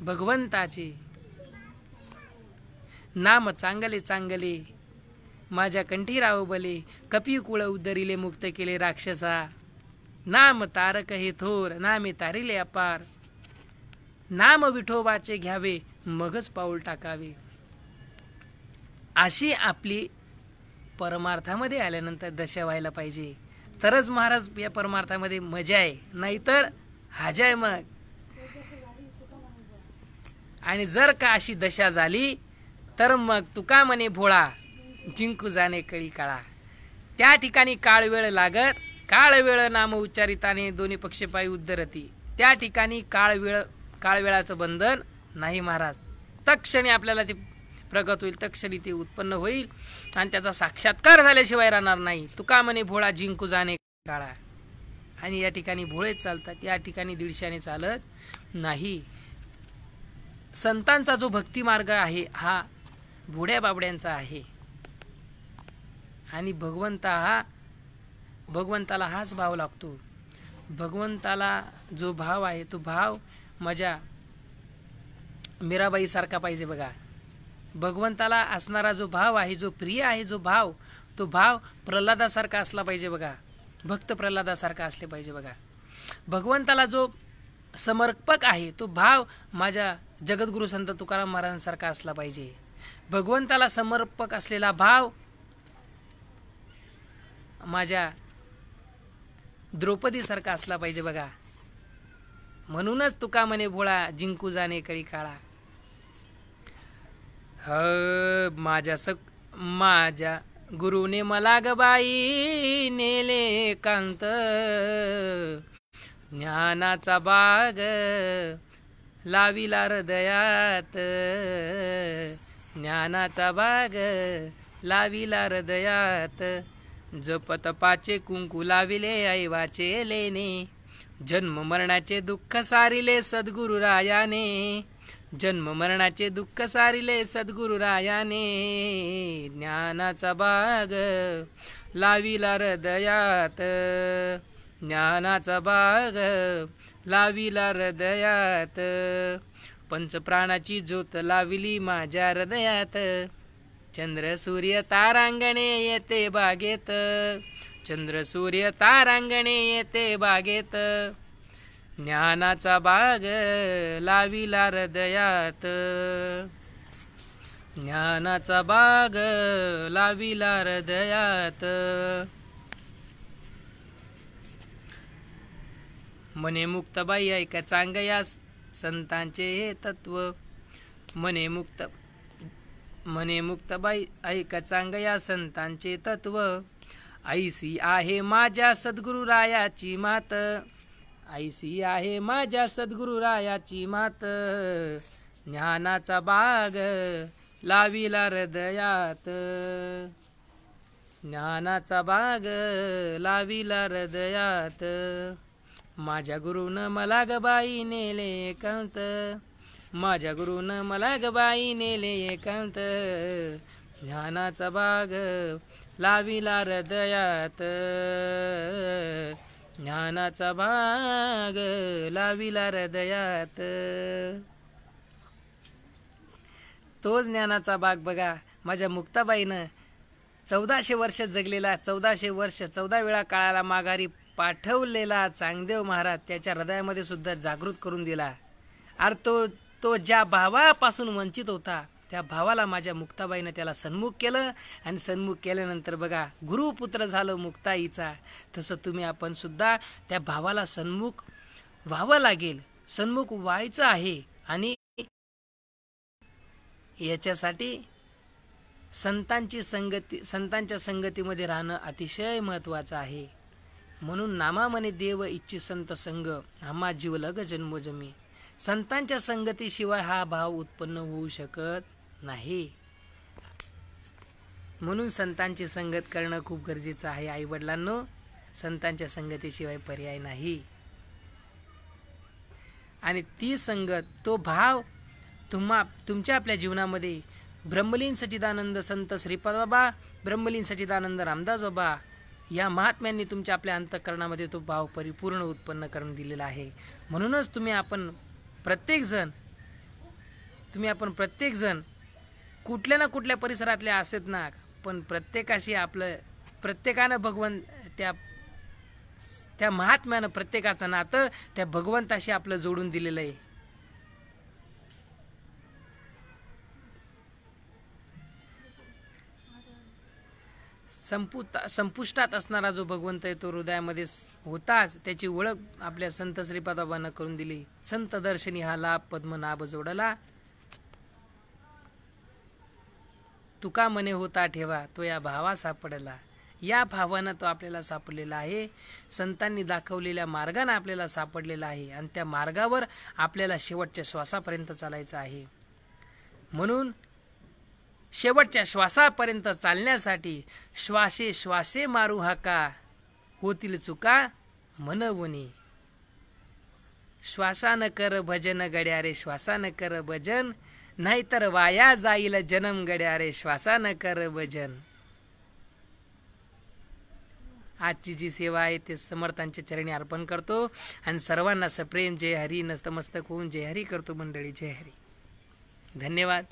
भगवंताचे नाम चांगले चांगले माझ्या कंठी राव बले. कपी कुळ उदरिले मुक्त केले राक्षसा. नाम तारक हे थोर नामे तारिले अपार. नाम विठोबाचे घ्यावे मगच पाऊल टाकावे. अशी आपली परमार्थामध्ये आल्यानंतर दशा व्हायला पाहिजे. तरच महाराज या परमार्थामध्ये मजा आहे, नाहीतर हाजा आहे मग. आणि जर का अशी दशा झाली तर मग तुका म्हणे भोळा जिंकू जाणे कळी काळा. त्या ठिकाणी काळ वेळ लागत. काळ वेळ नाम उच्चारिताने दोन्ही पक्षपायी उद्धरती. त्या ठिकाणी काळ वेळाचं बंधन नाही महाराज. तत्क्षणी आपल्याला ते प्रगत होईल, तत्क्षणी ते उत्पन्न होईल आणि त्याचा साक्षात्कार झाल्याशिवाय राहणार नाही. तुका म्हणे भोळा जिंकू जाणे काळा. आणि या ठिकाणी भोळेच चालतात, या ठिकाणी दीडशाने चालत नाही. संतांचा जो भक्ती मार्ग आहे हा भोड्या बाबड्यांचा आहे. आणि भगवंताला हाच भाव लागतो. भगवंताला जो भाव आहे तो भाव माझ्या मीराबाई सारखा पाहिजे बघा. भगवंताला असणारा जो भाव आहे, जो प्रिय आहे, जो भाव, तो भाव प्रल्हादासारखा असला पाहिजे बघा. भक्त प्रल्हादासारखा असले पाहिजे बघा. भगवंताला जो समर्पक आहे तो भाव माझ्या जगद्गुरु संत तुकाराम महाराजांसारखा असला पाहिजे. भगवंताला समर्पक असलेला भाव माझ्या द्रौपदी सारखा असला पाहिजे बघा. म्हणूनच तुका म्हणे भोळा जिंकू जाणे कळी काळा. माझ्या गुरुने मला ग बाई नेले कांत. ज्ञानाचा बाग लाविला हृदयात. ज्ञानाचा बाग लाविला हृदयात. जपत पाचे कुंकू लाविले ऐवाचे लेने. जन्म मरणाचे दुःख सारिले सद्गुरु रायाने. जन्म मरणाचे दुःख सारिले सद्गुरु रायाने. ज्ञानाचा बाग लाविला हृदयात. ज्ञानाचा बाग लाविला हृदयात. पंचप्राणाची ज्योत लाविली माझ्या हृदयात. चंद्र सूर्य तारांगणे येते बागेत. चंद्र सूर्य तारांगणे येते बागेत. ज्ञानाचा बाग लाविला हृदयात. ज्ञानाचा बाग लाविला हृदयात. मने मुक्ताबाई ऐका चांगया संतांचे हे तत्व. मने मुक्ताबाई ऐका चांगया संतांचे तत्व. ऐसी आहे माझ्या सद्गुरुरायाची मात. ऐसी आहे माझ्या सद्गुरुरायाची मात. ज्ञानाचा बाग लाविला हृदयात. ज्ञानाचा बाग लाविला हृदयात. माझ्या गुरुन मला ग बाई नेले एकांत. माझ्या गुरुन मला ग बाई नेले एकांत. ज्ञानाचा बाग लाविला हृदयात. ज्ञानाचा बाग लाविला हृदयात. तोच ज्ञानाचा बाग बघा माझ्या मुक्ताबाईनं 1400 वर्ष जगलेला, 1400 वर्ष 14 वेळा काळाला माघारी पाठवलेला चांगदेव महाराज त्याच्या हृदयामध्ये सुद्धा जागृत करून दिला. अरे तो ज्या भावापासून वंचित होता त्या भावाला माझ्या मुक्ताबाईनं त्याला सन्मुख केलं. आणि सन्मुख केल्यानंतर बघा गुरुपुत्र झालं मुक्ताईचा. तसं तुम्ही आपण सुद्धा त्या भावाला सन्मुख व्हावं लागेल, सन्मुख व्हायचं आहे. आणि याच्यासाठी संतांच्या संगतीमध्ये राहणं अतिशय महत्त्वाचं आहे. म्हणून नामा म्हणे देव इच्छी संत संग, आम्हा जीव लग जन्मोजमी. संतांच्या संगतीशिवाय हा भाव उत्पन्न होऊ शकत नाही. म्हणून संतांची संगत करणं खूप गरजेचं आहे. आई वडिलांनो, संतांच्या संगतीशिवाय पर्याय नाही. आणि ती संगत, तो भाव तुमच्या आपल्या जीवनामध्ये ब्रह्मलीन सच्चिदानंद संत श्रीपाद बाबा, ब्रह्मलीन सच्चिदानंद रामदास बाबा या महात्म्यांनी तुमच्या आपल्या अंतःकरणामध्ये तो भाव परिपूर्ण उत्पन्न करून दिलेला आहे. म्हणूनच तुम्ही आपण प्रत्येक जण कुठल्या ना कुठल्या परिसरातले असत ना, पण प्रत्येकानं भगवंत त्या महात्म्यानं प्रत्येकाचं नातं त्या भगवंताशी आपलं जोडून दिलेलं आहे. संपुष्टात असणारा जो भगवंत आहे तो हृदयामध्ये होताच त्याची ओळख आपल्या संत श्रीपादबाबांना करून दिली. संत दर्शनी हा लाभ पद्मनाभ जोडला. तुका मने होता ठेवा तो या भावा सापडला. या भावानं तो आपल्याला सापडलेला आहे. संतांनी दाखवलेल्या मार्गाने आपल्याला सापडलेला आहे. आणि त्या मार्गावर आपल्याला शेवटच्या श्वासापर्यंत चालायचं आहे. म्हणून शेवटच्या श्वासापर्यंत चालण्यासाठी श्वासे श्वासे मारू हाका, होतील चुका मनवुनी. श्वासानं कर भजन गड्या रे, श्वासानं कर भजन, नाहीतर वाया जाईल जन्म गड्या रे, श्वासानं कर भजन. आजची जी सेवा आहे ते समर्थांच्या चरणी अर्पण करतो आणि सर्वांना सप्रेम जय हरी नतमस्तक होऊन जय हरी करतो. मंडळी जय हरी. धन्यवाद.